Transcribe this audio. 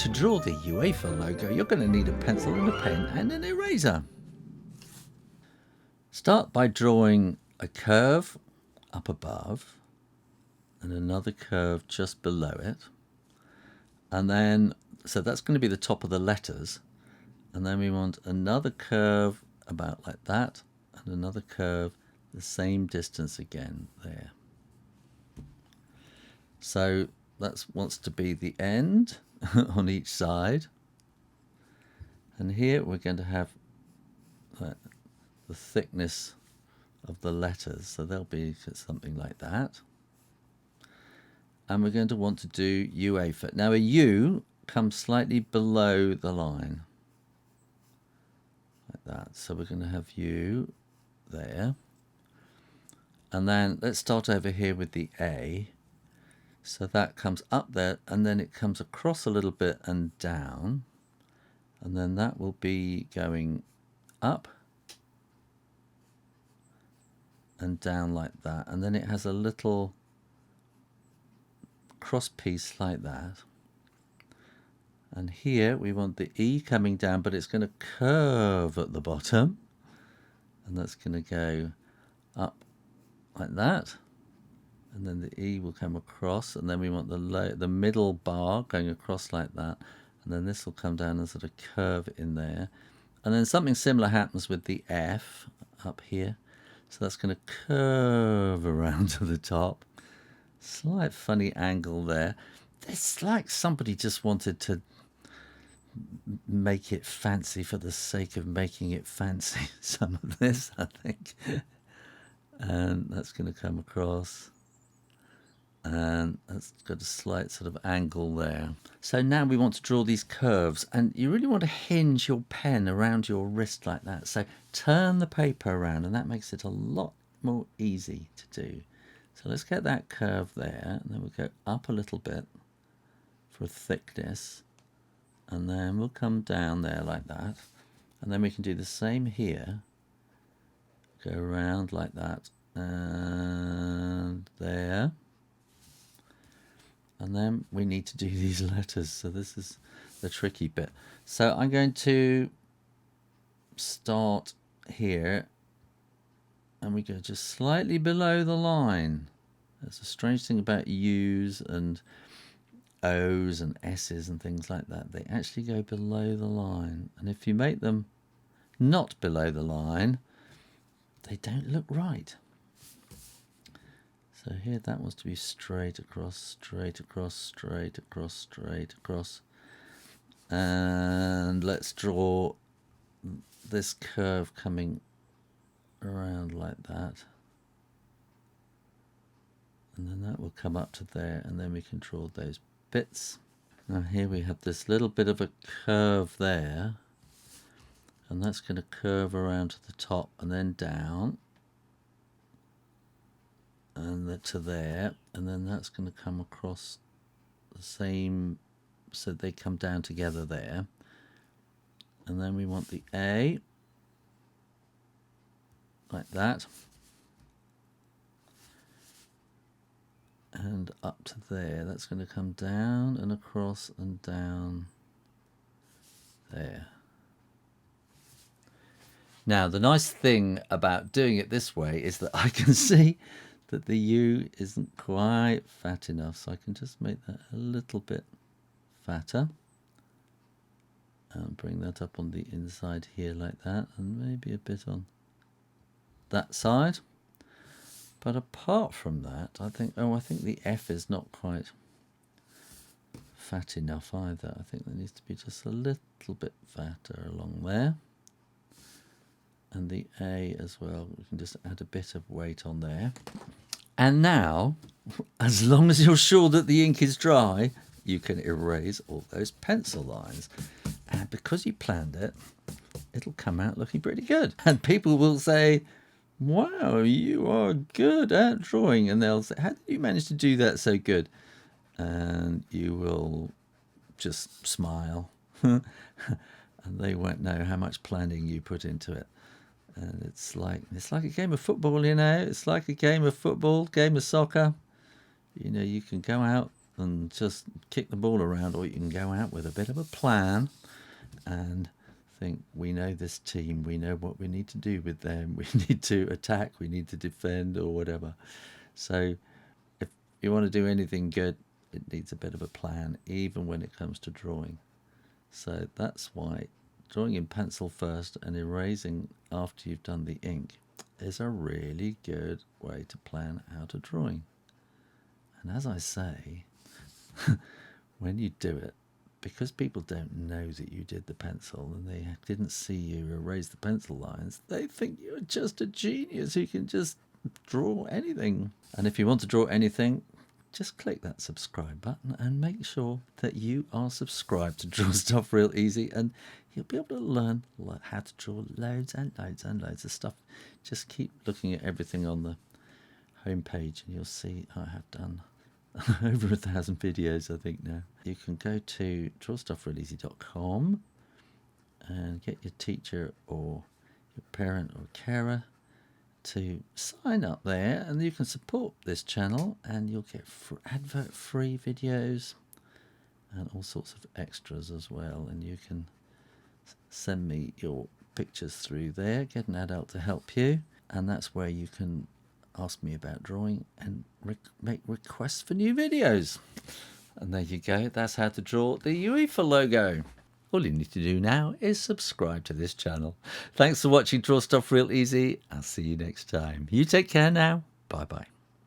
To draw the UEFA logo, you're going to need a pencil and a pen and an eraser. Start by drawing a curve up above and another curve just below it. And then, so that's going to be the top of the letters. And then we want another curve about like that and another curve the same distance again there. So that wants to be the end on each side. And here we're going to have the thickness of the letters. So they'll be something like that. And we're going to want to do UEFA. Now a U comes slightly below the line. Like that. So we're going to have U there. And then let's start over here with the A. So that comes up there and then it comes across a little bit and down. And then that will be going up and down like that. And then it has a little cross piece like that. And here we want the E coming down, but it's going to curve at the bottom. And that's going to go up like that. And then the E will come across, and then we want the middle bar going across like that. And then this will come down and sort of curve in there. And then something similar happens with the F up here. So that's going to curve around to the top. Slight funny angle there. It's like somebody just wanted to make it fancy for the sake of making it fancy. Some of this, I think. And that's going to come across. And that's got a slight sort of angle there. So now we want to draw these curves, and you really want to hinge your pen around your wrist like that. So turn the paper around, and that makes it a lot more easy to do. So let's get that curve there, and then we'll go up a little bit for thickness, and then we'll come down there like that. And then we can do the same here. Go around like that, and there. And then we need to do these letters. So this is the tricky bit. So I'm going to start here. And we go just slightly below the line. There's a strange thing about U's and O's and S's and things like that. They actually go below the line. And if you make them not below the line, they don't look right. So here that wants to be straight across, straight across, straight across, straight across. And let's draw this curve coming around like that. And then that will come up to there, and then we can draw those bits. Now here we have this little bit of a curve there. And that's going to curve around to the top and then down. And to there, and then that's going to come across the same, so they come down together there. And then we want the A like that, and up to there. That's going to come down and across and down there. Now the nice thing about doing it this way is that I can see that the U isn't quite fat enough, so I can just make that a little bit fatter and bring that up on the inside here like that, and maybe a bit on that side. But apart from that, I think the F is not quite fat enough either. I think there needs to be just a little bit fatter along there. And the A as well, we can just add a bit of weight on there. And now, as long as you're sure that the ink is dry, you can erase all those pencil lines. And because you planned it, it'll come out looking pretty good. And people will say, wow, you are good at drawing. And they'll say, how did you manage to do that so good? And you will just smile. And they won't know how much planning you put into it. And it's like a game of football, you know. It's like a game of football, game of soccer. You know, you can go out and just kick the ball around, or you can go out with a bit of a plan and think, we know this team, we know what we need to do with them, we need to attack, we need to defend, or whatever. So if you want to do anything good, it needs a bit of a plan, even when it comes to drawing. So that's why drawing in pencil first and erasing after you've done the ink is a really good way to plan out a drawing. And as I say, when you do it, because people don't know that you did the pencil and they didn't see you erase the pencil lines, they think you're just a genius who can just draw anything. And if you want to draw anything, just click that subscribe button and make sure that you are subscribed to Draw Stuff Real Easy, and you'll be able to learn how to draw loads and loads and loads of stuff. Just keep looking at everything on the home page and you'll see I have done over 1,000 videos, I think, now. You can go to drawstuffrealeasy.com and get your teacher or your parent or carer to sign up there, and you can support this channel and you'll get advert-free videos and all sorts of extras as well. And you can send me your pictures through there, get an adult to help you, and that's where you can ask me about drawing and make requests for new videos. And there you go, that's how to draw the UEFA logo. All you need to do now is subscribe to this channel. Thanks for watching Draw Stuff Real Easy. I'll see you next time. You take care now. Bye bye.